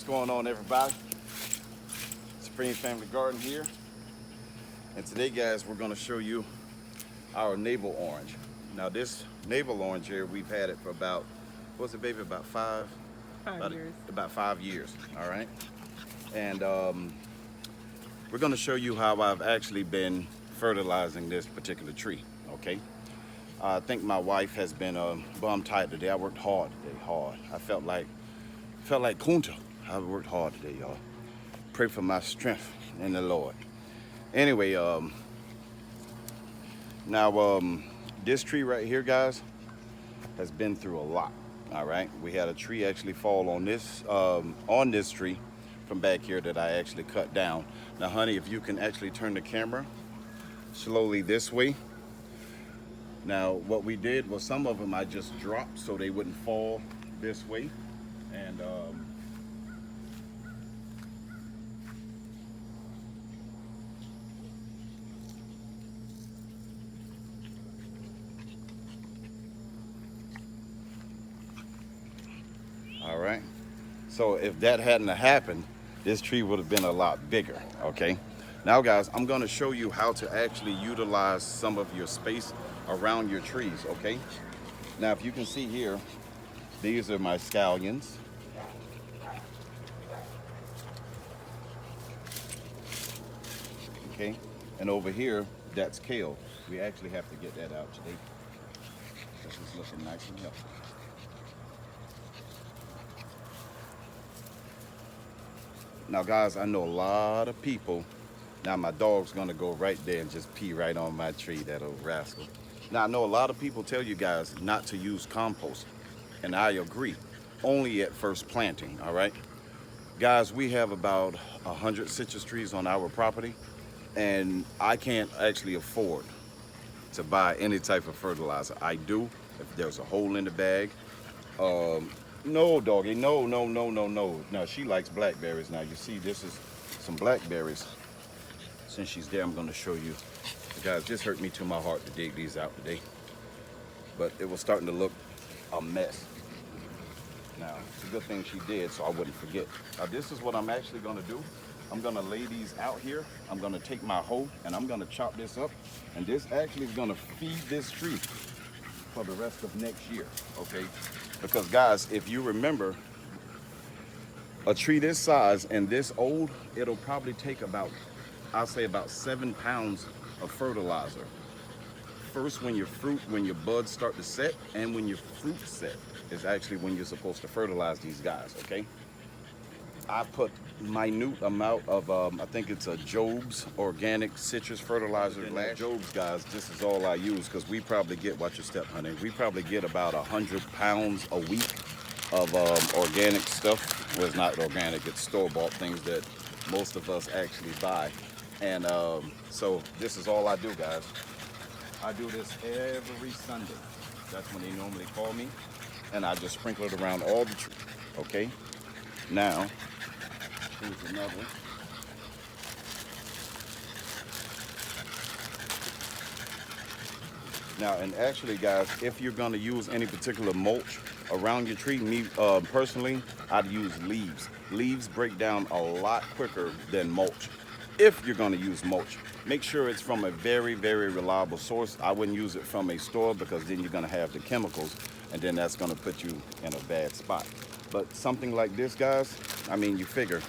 going on, everybody? Supreme Family Garden here, and today, guys, we're going to show you our Navel Orange. Now, this Navel Orange here, we've had it for about, what's it, baby? About five Years. About 5 years. All right, and we're going to show you how I've actually been fertilizing this particular tree. Okay. I think my wife has been bum tight today. I worked hard today, hard. I felt like Kunta. I worked hard today, y'all. Pray for my strength in the Lord. Anyway, now this tree right here, guys, has been through a lot. All right, we had a tree actually fall on this tree from back here that I actually cut down. Now, honey, if you can actually turn the camera slowly this way. Now, what we did was some of them I just dropped so they wouldn't fall this way. And all right. So if that hadn't happened, this tree would have been a lot bigger, okay? Now, guys, I'm gonna show you how to actually utilize some of your space around your trees, okay? Now, if you can see here, these are my scallions. Okay, and over here, that's kale. We actually have to get that out today. This is looking nice and healthy. Now, guys, I know a lot of people. Now, my dog's gonna go right there and just pee right on my tree, that old rascal. Now, I know a lot of people tell you guys not to use compost, and I agree, only at first planting, all right? Guys, we have about 100 citrus trees on our property, and I can't actually afford to buy any type of fertilizer. I do if there's a hole in the bag. No, doggy, no. Now, she likes blackberries. Now, you see, this is some blackberries. Since she's there, I'm gonna show you. Guys, this hurt me to my heart to dig these out today. But it was starting to look a mess. Now, it's a good thing she did, so I wouldn't forget. Now, this is what I'm actually gonna do. I'm gonna lay these out here. I'm gonna take my hoe and I'm gonna chop this up. And this actually is gonna feed this tree for the rest of next year, okay? Because, guys, if you remember, a tree this size and this old, it'll probably take about, I'll say about 7 pounds of fertilizer. First, when your buds start to set, and when your fruit set is actually when you're supposed to fertilize these guys, okay? I put minute amount of, I think it's a Job's organic citrus fertilizer. Job's, guys, this is all I use because we probably get, watch your step, honey, we probably get about 100 pounds a week of organic stuff. Well, it's not organic, it's store-bought things that most of us actually buy. And so this is all I do, guys. I do this every Sunday. That's when they normally call me. And I just sprinkle it around all the trees, okay? Now, here's another one. Now, and actually, guys, if you're gonna use any particular mulch around your tree, me personally, I'd use leaves. Leaves break down a lot quicker than mulch. If you're gonna use mulch, make sure it's from a very, very reliable source. I wouldn't use it from a store because then you're gonna have the chemicals and then that's gonna put you in a bad spot. But something like this, guys, I mean, you figure.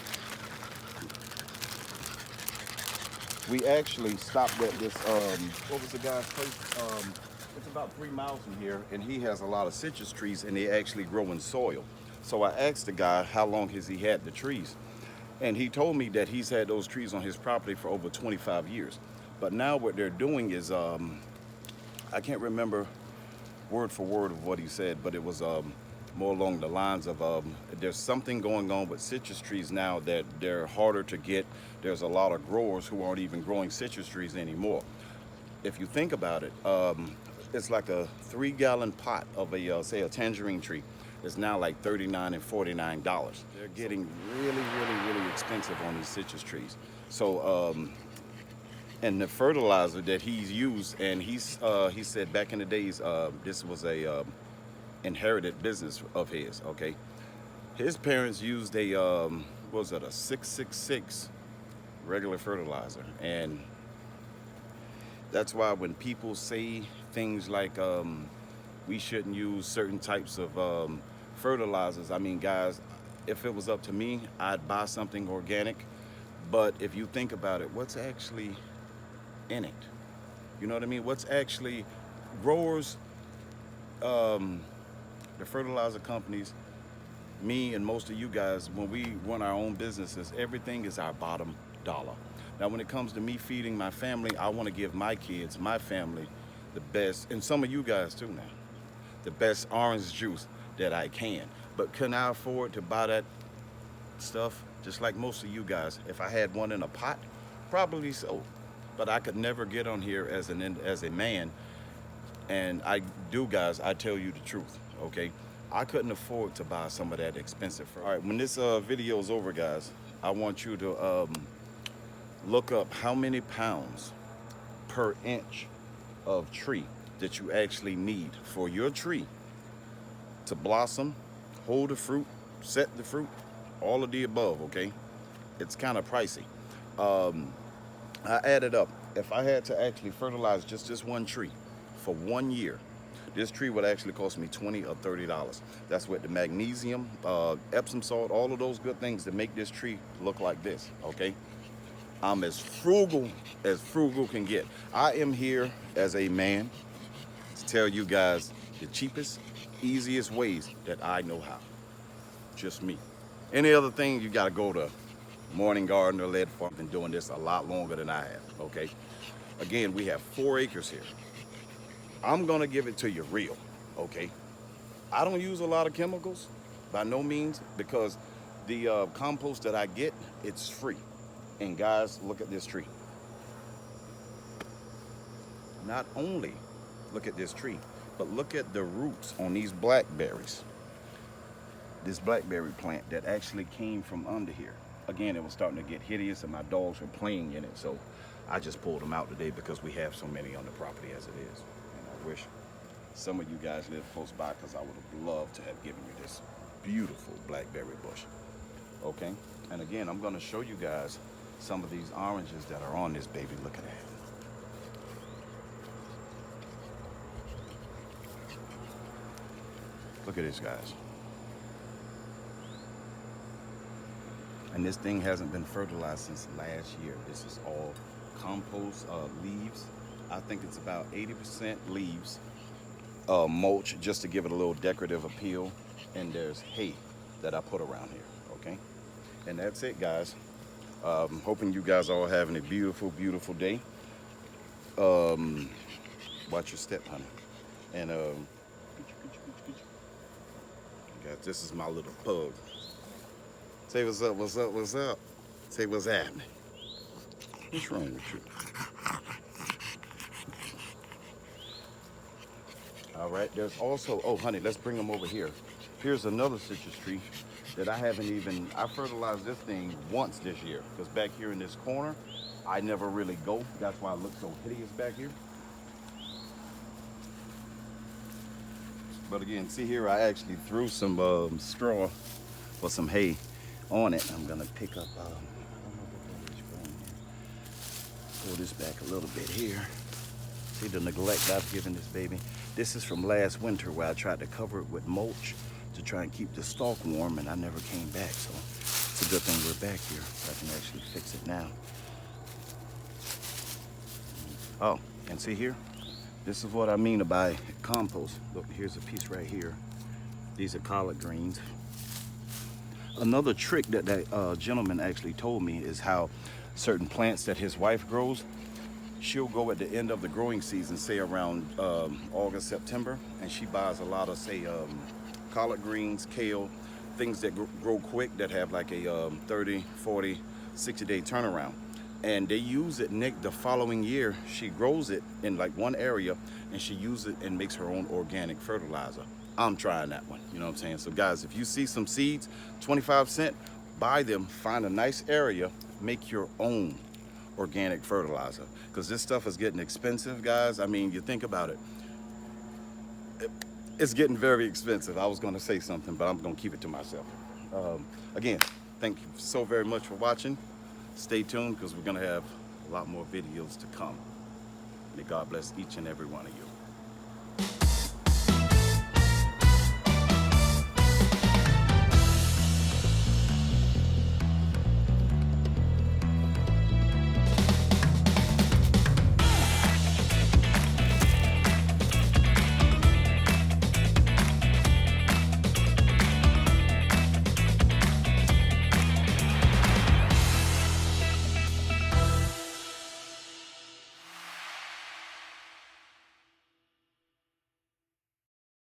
We actually stopped at this, what was the guy's place? It's about 3 miles from here, and he has a lot of citrus trees, and they actually grow in soil. So I asked the guy how long has he had the trees, and he told me that he's had those trees on his property for over 25 years. But now what they're doing is, I can't remember word for word of what he said, but it was more along the lines of there's something going on with citrus trees now that they're harder to get. There's a lot of growers who aren't even growing citrus trees anymore. If you think about it, it's like a 3-gallon pot of a, say, a tangerine tree. It's now like $39 and $49. They're getting really expensive on these citrus trees. So, and the fertilizer that he's used, and he said back in the days, this was a inherited business of his, okay? His parents used a, what was it, a 666 regular fertilizer. And that's why when people say things like we shouldn't use certain types of fertilizers, I mean, guys, if it was up to me, I'd buy something organic. But if you think about it, what's actually in it? You know what I mean? What's actually growers, um, the fertilizer companies, me and most of you guys, when we run our own businesses, everything is our bottom dollar. Now, when it comes to me feeding my family, I want to give my kids, my family, the best, and some of you guys too now, the best orange juice that I can. But can I afford to buy that stuff? Just like most of you guys, if I had one in a pot, probably so. But I could never get on here as a man, and I do, guys. I tell you the truth, okay? I couldn't afford to buy some of that expensive. All right, when this video is over, guys, I want you to look up how many pounds per inch of tree that you actually need for your tree to blossom, hold the fruit, set the fruit, all of the above, okay? It's kind of pricey. I added up. If I had to actually fertilize just this one tree for 1 year, this tree would actually cost me $20 or $30. That's with the magnesium, Epsom salt, all of those good things that make this tree look like this, okay? I'm as frugal can get. I am here as a man to tell you guys the cheapest, easiest ways that I know how. Just me. Any other thing, you gotta go to Morning Garden or Lead Farm. I've been doing this a lot longer than I have, okay? Again, we have 4 acres here. I'm gonna give it to you real, okay? I don't use a lot of chemicals, by no means, because the compost that I get, it's free. And guys, look at this tree. Not only look at this tree, but look at the roots on these blackberries. This blackberry plant that actually came from under here. Again, it was starting to get hideous and my dogs were playing in it, so I just pulled them out today because we have so many on the property as it is. And I wish some of you guys live close by, because I would have loved to have given you this beautiful blackberry bush. Okay? And again, I'm gonna show you guys some of these oranges that are on this baby. Look at that. Look at this, guys. And this thing hasn't been fertilized since last year. This is all compost leaves. I think it's about 80% leaves, mulch, just to give it a little decorative appeal. And there's hay that I put around here, okay? And that's it, guys. Hoping you guys are all having a beautiful, beautiful day. Watch your step, honey. And guys, this is my little pug. Say what's up, what's up, what's up. Say what's happening. What's wrong with you? All right, there's also, oh honey, let's bring them over here. Here's another citrus tree that I fertilized this thing once this year, because back here in this corner, I never really go. That's why it looks so hideous back here. But again, see here, I actually threw some straw or some hay on it. I'm gonna pick up, I don't know what that is from here. Pull this back a little bit here. See the neglect I've given this baby. This is from last winter where I tried to cover it with mulch to try and keep the stalk warm, and I never came back. So it's a good thing we're back here. I can actually fix it now. Oh, and see here? This is what I mean by compost. Look, here's a piece right here. These are collard greens. Another trick that that gentleman actually told me is how certain plants that his wife grows, she'll go at the end of the growing season, say around August, September, and she buys a lot of, say, collard greens, kale, things that grow quick, that have like a 30, 40, 60-day turnaround. And they use it, Nick, the following year. She grows it in like one area, and she uses it and makes her own organic fertilizer. I'm trying that one, you know what I'm saying? So guys, if you see some seeds, 25 cents, buy them, find a nice area, make your own organic fertilizer, because this stuff is getting expensive, guys. I mean, you think about it, it's getting very expensive. I was going to say something, but I'm going to keep it to myself. Again, thank you so very much for watching. Stay tuned because we're going to have a lot more videos to come. May God bless each and every one of you.